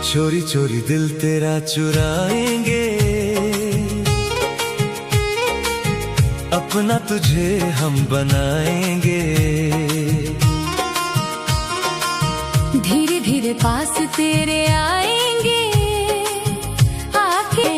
चोरी चोरी दिल तेरा चुराएंगे, अपना तुझे हम बनाएंगे। धीरे धीरे पास तेरे आएंगे, आके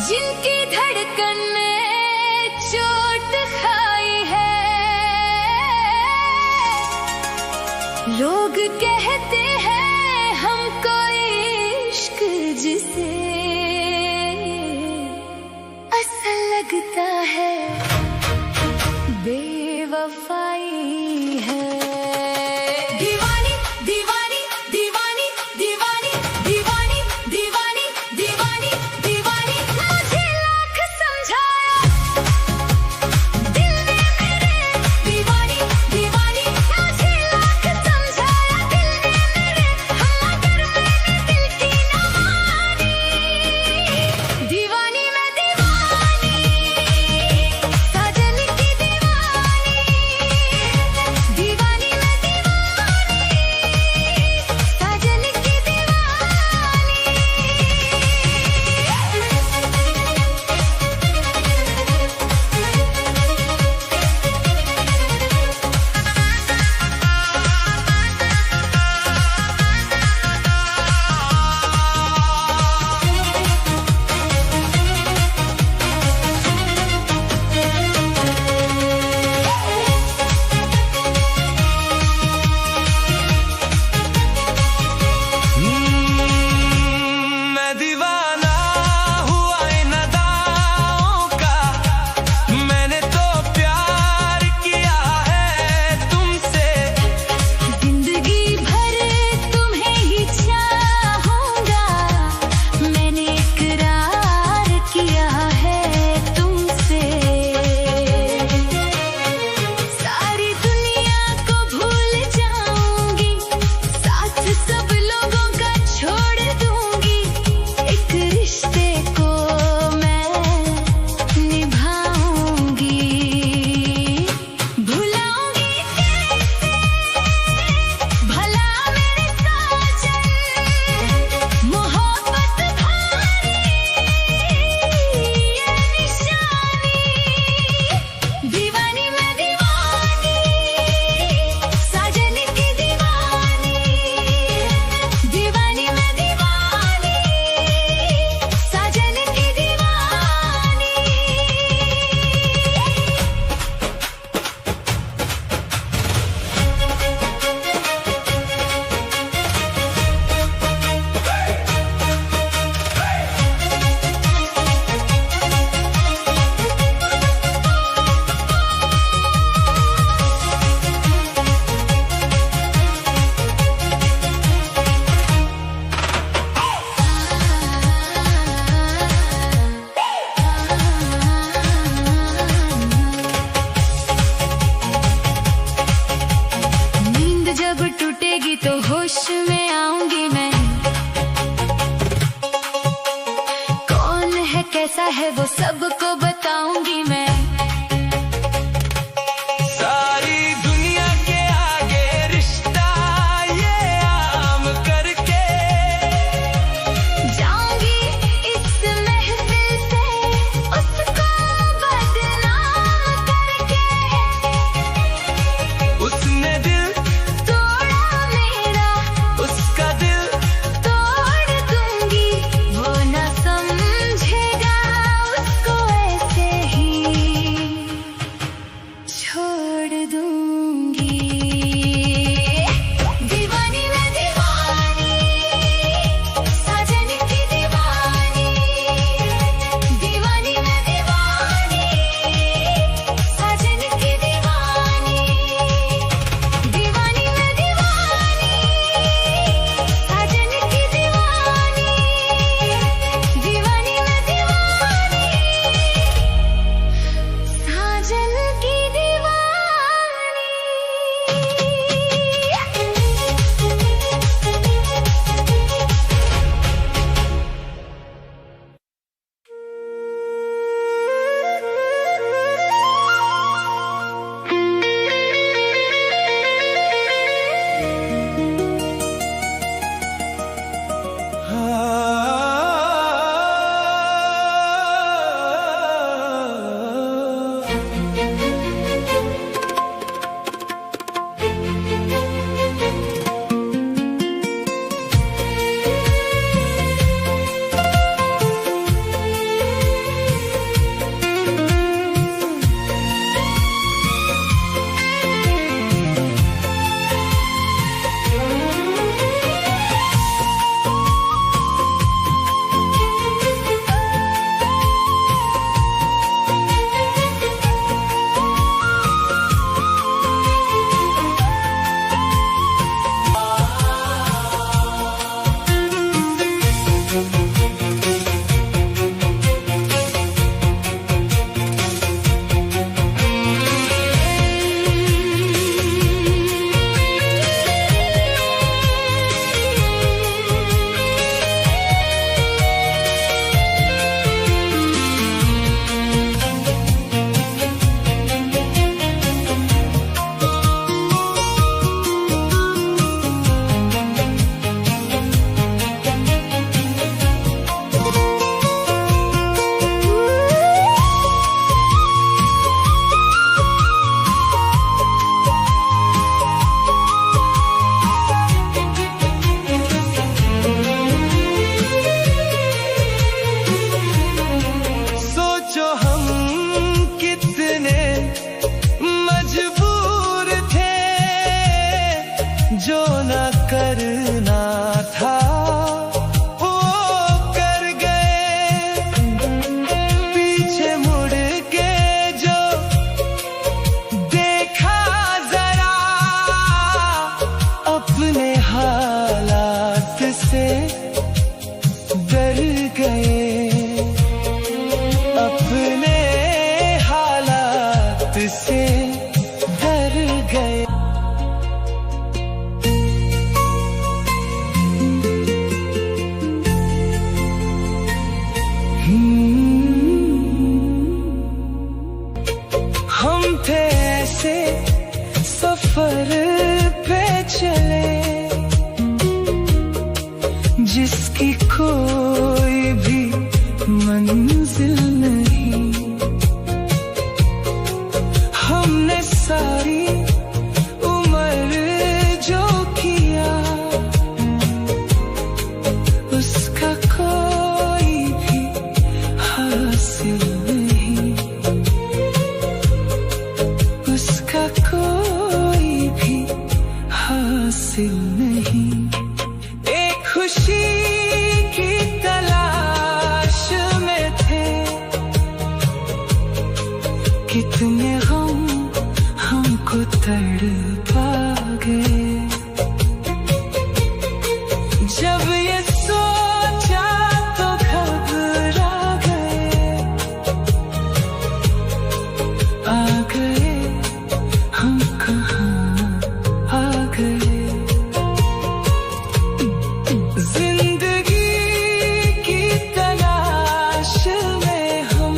जिनकी धड़कन में चोट खाई है। लोग कहते हैं हमको इश्क जिसे असल लगता है बेवफाई है। दीवानी दीवानी दीवानी दीवानी दीवानी दीवानी दीवानी दीवानी मुझे लाख समझाया दिल ने मेरे। दीवानी दीवानी मुझे लाख समझाया दिल ने मेरे, मगर मैंने दिल की न मानी। दीवानी मैं दीवानी, साजन की दीवानी। कोई भी मंजिल नहीं। हमने सारी उम्र जो किया उसका कोई भी हासिल नहीं, उसका कोई भी हासिल नहीं। एक खुशी की तलाश में थे, कितने गम हमको तड़पा गए। जब ये सोचा तो घबरा गए, आ गए हम कहाँ आ गए। जिंदगी की तलाश में हम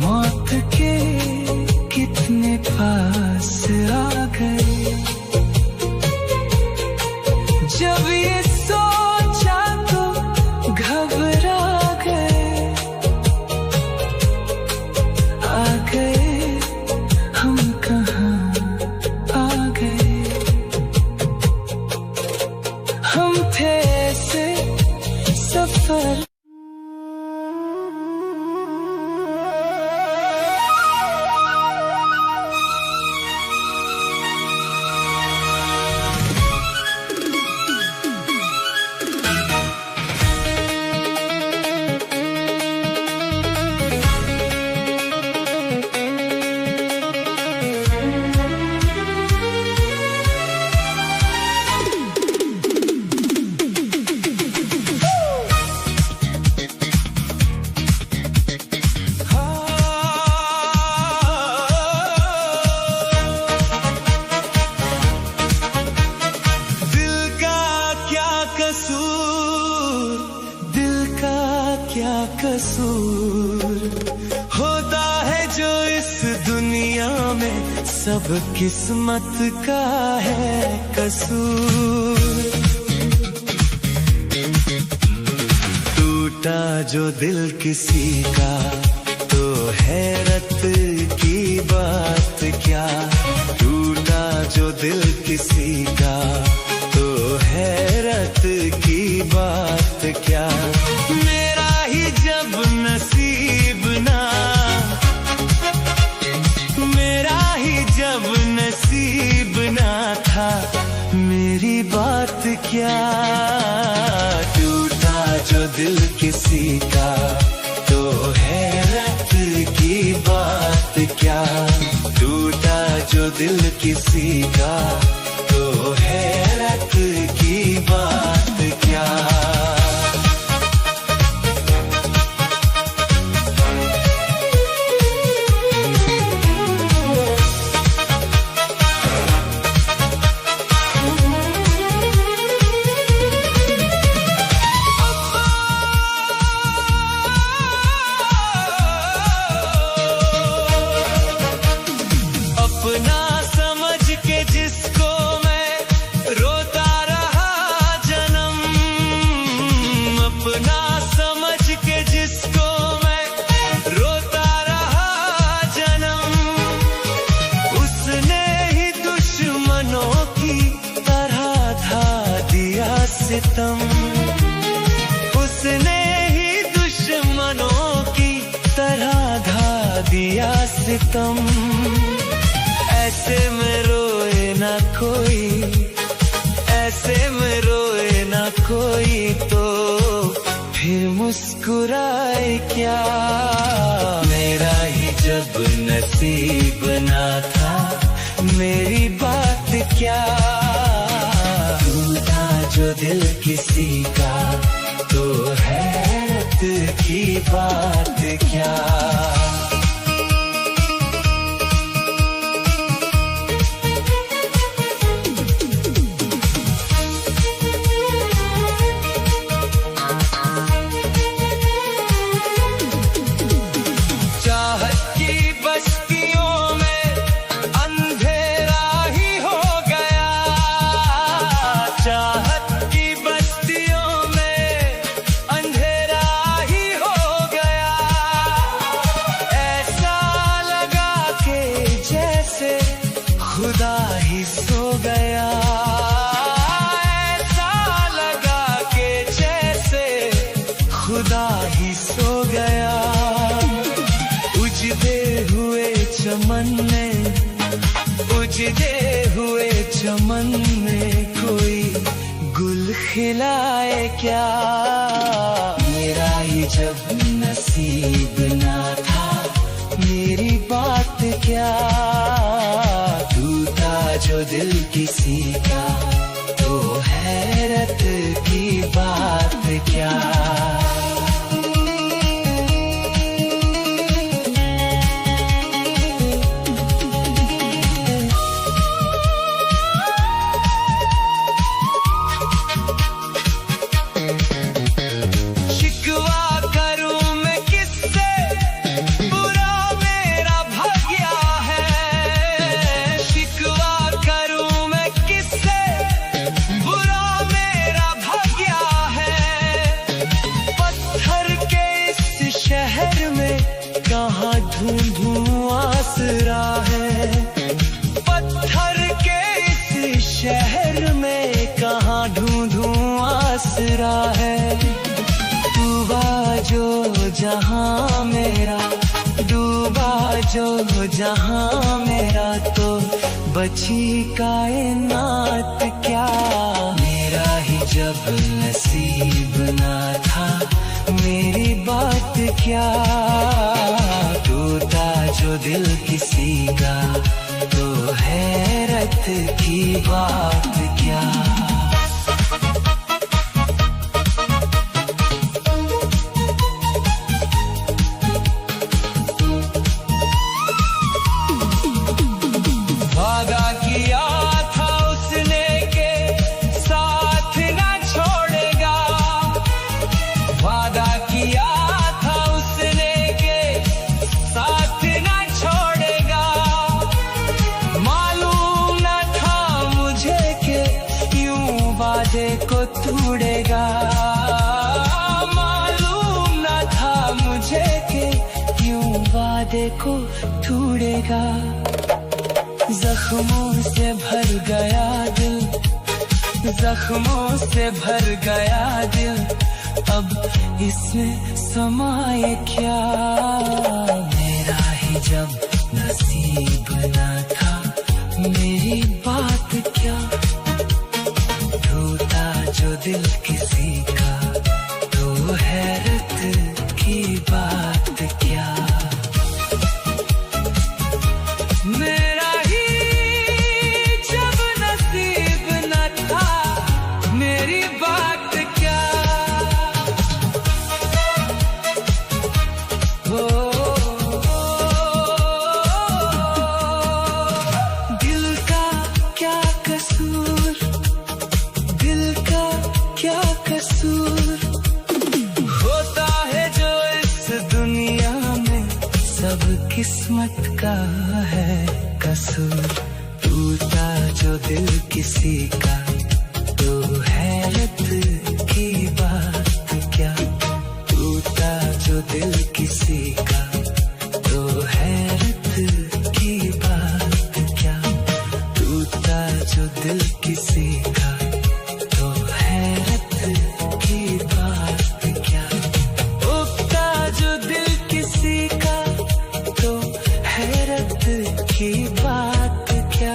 मौत के कितने पास आ गए। जब ये सोचा तो घबरा गए, आ गए हम कहाँ आ गए। हम थे ऐसे सफर क्या कसूर होता है जो इस दुनिया में सब किस्मत का है कसूर। टूटा जो दिल किसी का तो हैरत की बात क्या, टूटा जो दिल किसी का तो हैरत की बात क्या। मेरा ही जब नसीब ना, मेरा ही जब नसीब ना था, मेरी बात क्या। टूटा जो दिल किसी का तो हैरत की बात क्या, टूटा जो दिल किसी का तो हैरत की बात क्या। अपना समझ के जिसको मैं रोता रहा जन्म, अपना समझ के जिसको मैं रोता रहा जन्म, उसने ही दुश्मनों की तरह ढा दिया सितम, उसने ही दुश्मनों की तरह ढा दिया सितम। ऐसे में रोए ना कोई, ऐसे में रोए ना कोई तो फिर मुस्कुराए क्या। मेरा ही जब नसीब ना था, मेरी बात क्या। टूटा जो दिल किसी का तो हैरत की बात क्या। चाहत की बस उजड़े हुए चमन में कोई गुल खिलाए क्या। मेरा ही जब नसीब ना था मेरी बात क्या। टूटा जो दिल किसी का तो हैरत की बात क्या। ढूंढूं आसरा है पत्थर के इस शहर में कहाँ ढूंढूं आसरा है। डूबा जो जहां मेरा डूबा जो जहां मेरा तो बची कायनात क्या। मेरा ही जब नसीब ना था मेरी बात क्या। टूटा जो दिल किसी का तो हैरत की बात क्या। वादा किया था उसने के साथ ना छोड़ेगा। वादा किया था उसने के साथ ना छोड़ेगा। मालूम न था मुझे के यूं वादे को तोड़ेगा। मालूम न था मुझे के यूं वादे को तोड़ेगा। जख्मों से भर गया दिल जख्मों से भर गया दिल अब इसमें समाए क्या। मेरा ही जब नसीब ना था मेरी बात क्या। टूटा जो दिल किसी का तो हैरत की बात क्या। मेरा ही जब नसीब न था मेरी बात क्या। दिल का क्या कसूर दिल का क्या कसूर होता है जो इस दुनिया में सब किस्मत का है कसूर। टूटा जो दिल किसी का तो हैरत की बात क्या। टूटा जो दिल किसी का तो हैरत की बात क्या। टूटा जो दिल किसी का तो हैरत की बात क्या। उगता जो दिल किसी का तो हैरत की बात क्या।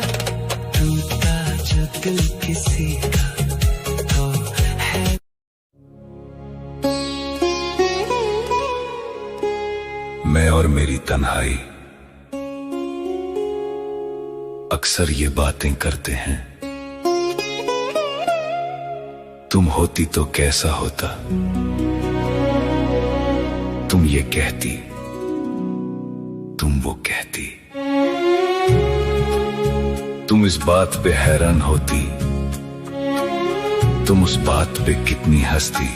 टूटा जो दिल किसी का तो है। मैं और मेरी तन्हाई अक्सर ये बातें करते हैं। तुम होती तो कैसा होता। तुम ये कहती तुम वो कहती। तुम इस बात पे हैरान होती तुम उस बात पे कितनी हंसती।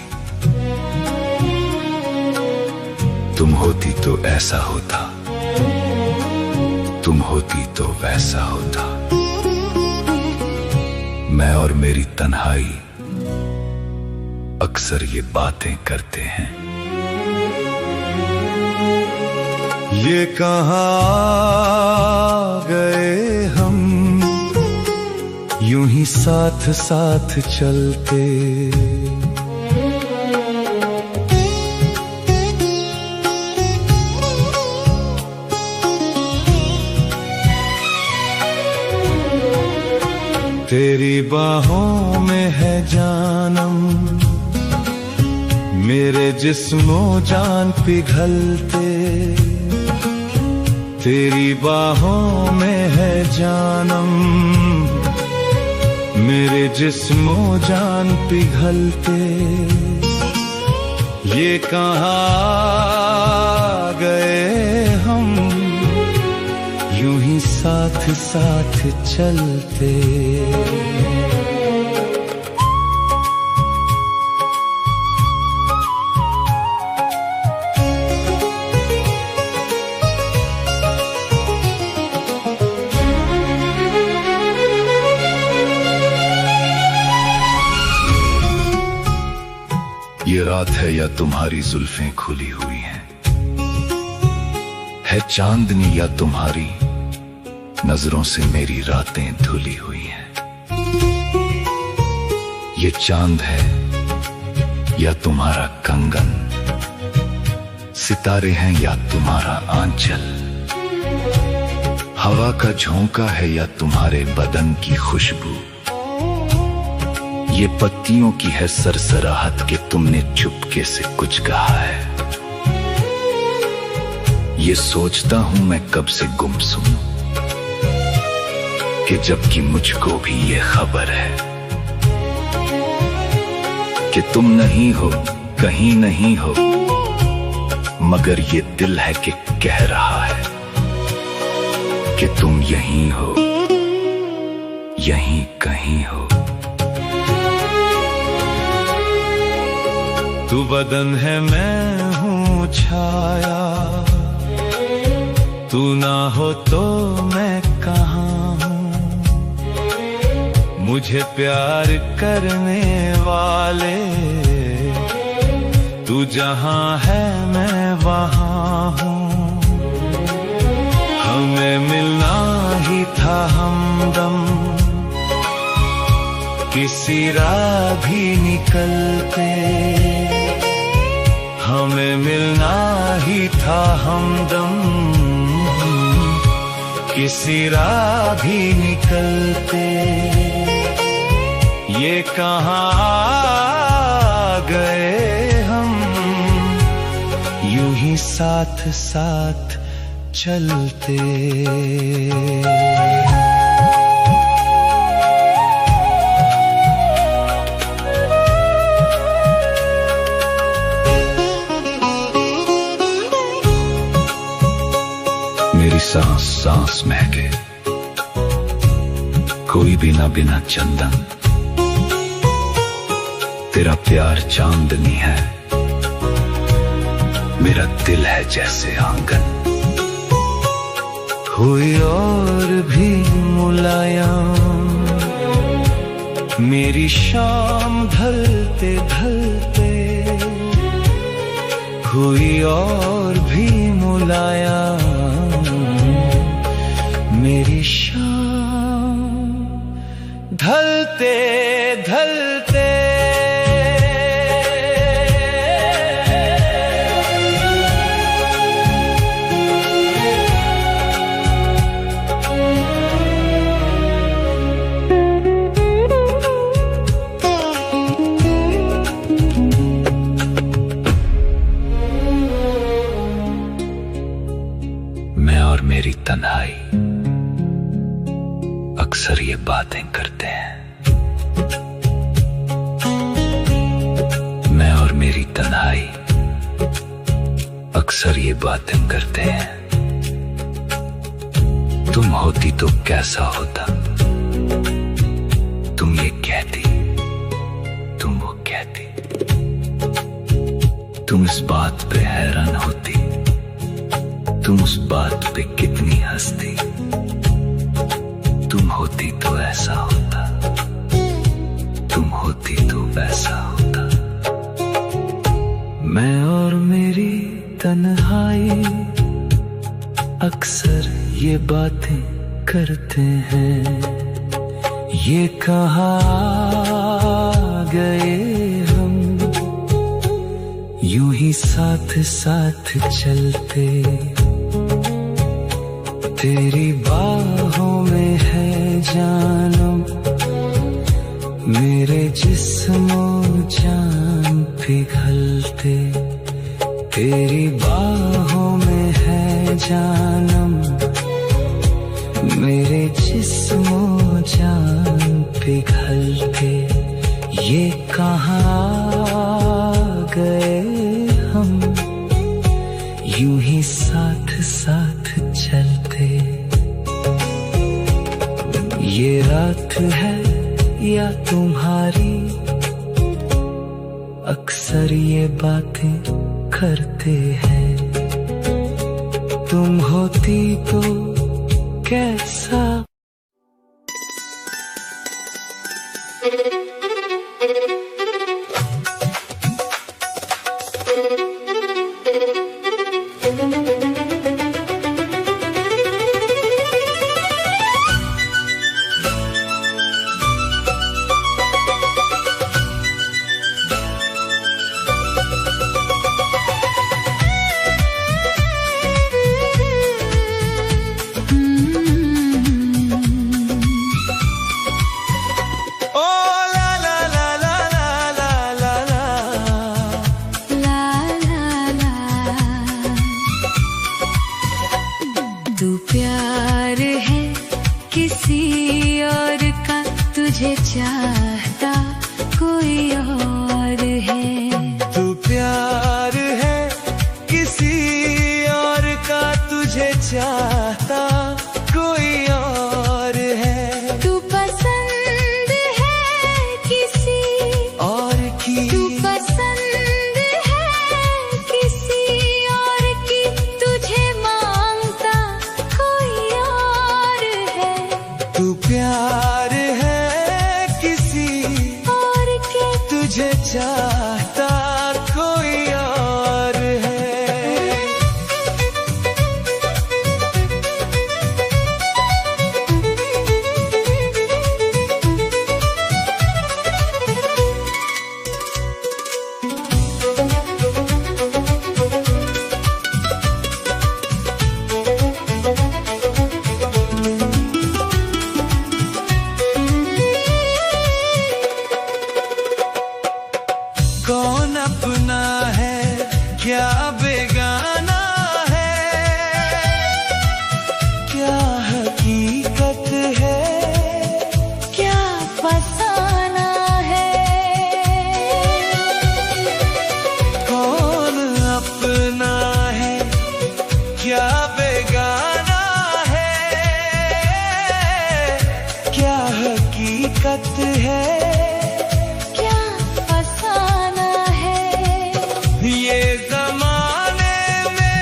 तुम होती तो ऐसा होता तुम होती तो वैसा होता। मैं और मेरी तन्हाई अक्सर ये बातें करते हैं। ये कहाँ आ गए हम यूं ही साथ साथ चलते। तेरी बाहों में है जानम, मेरे जिस्मो जान पिघलते। तेरी बाहों में है जानम, मेरे जिस्मो जान पिघलते। ये कहाँ गए हम, यूं ही साथ साथ चलते। ये रात है या तुम्हारी जुल्फें खुली हुई हैं, है चांदनी या तुम्हारी नजरों से मेरी रातें धुली हुई हैं। ये चांद है या तुम्हारा कंगन, सितारे हैं या तुम्हारा आंचल, हवा का झोंका है या तुम्हारे बदन की खुशबू। ये पत्तियों की है सरसराहट कि तुमने चुपके से कुछ कहा है। ये सोचता हूं मैं कब से गुमसुम, कि जबकि मुझको भी ये खबर है कि तुम नहीं हो, कहीं नहीं हो, मगर ये दिल है कि कह रहा है कि तुम यहीं हो, यहीं कहीं हो। तू बदन है मैं हूँ छाया, तू ना हो तो मैं कहाँ हूँ। मुझे प्यार करने वाले, तू जहाँ है मैं वहाँ हूँ। हमें मिलना ही था हमदम, किसी राह भी निकलते। हमें मिलना ही था हमदम, किसी राह भी निकलते। ये कहाँ गए हम, यूं ही साथ साथ चलते। मेरी सांस सांस महके, कोई भी ना बिना चंदन। तेरा प्यार चांदनी है, मेरा दिल है जैसे आंगन। कोई और भी मुलायम, मेरी शाम ढलते ढलते। कोई और भी मुलायम, मेरी शाम ढलते ढलते। मैं और मेरी तन्हाई अक्सर ये बातें करते हैं। मैं और मेरी तन्हाई अक्सर ये बातें करते हैं। तुम होती तो कैसा होता, तुम ये कहती, तुम वो कहती। तुम इस बात पे हैरान होती, तुम उस बात पे कितनी हंसती। तुम होती तो ऐसा होता, तुम होती तो वैसा होता। मैं और मेरी तन्हाई अक्सर ये बातें करते हैं। ये कहाँ गए हम, यूं ही साथ साथ चलते। तेरी बाहों में है जानम, मेरे जिस्मो जान पिघलते तेरी बाहों में है जानम। मेरे जिस्मो जान पिघलते ये कहाँ गए हम, यूं ही साथ साथ चलते। ये रात है या तुम्हारी, अक्सर ये बातें करते हैं। तुम होती तो कैसा। तू प्यार है किसी और का, तुझे चाहता कोई और है। तू प्यार है किसी और का, तुझे चाहता कोई और है। तू पसंद है किसी और की, तू पसंद है किसी और की, तुझे मांगता कोई और है। तू प्यार है किसी और के तुझे चाहता कोई और है। कौन अपना है क्या बेगाना है, क्या हकीकत है क्या फसाना है। कौन अपना है क्या बेगाना है, क्या हकीकत है क्या फसाना है। ये जमाने में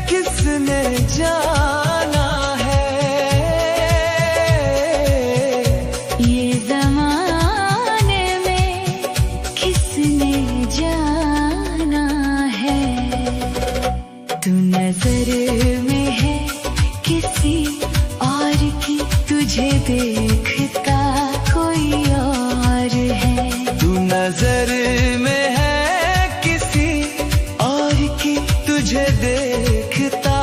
किसने जाना है। ये जमाने में किसने जाना है। तू नजर में है किसी और की, तुझे देखता कोई और है। तू नजर में है किसी और की, तुझे देखता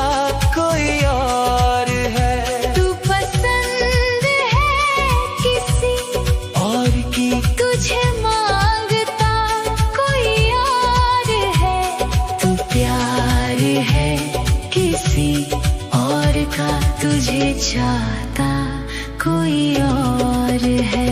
कोई और है। तू पसंद है किसी और की, तुझे मांगता कोई और है। तू प्यार है किसी और का, तुझे चाहता कोई और है।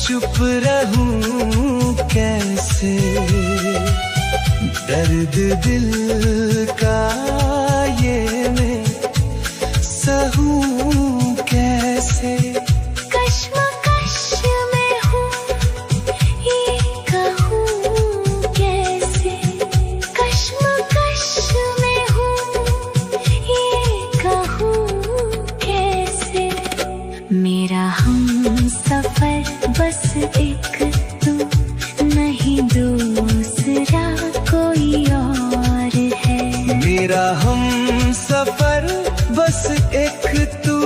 चुप रहूं कैसे, दर्द दिल का ये मैं सहूं कैसे। कश्मकश में हूँ ये कहूँ कैसे, कश्मकश में हूँ ये कहूँ कैसे। मेरा हम सफर बस एक तू, नहीं दूसरा कोई और है। मेरा हम सफर बस एक तू,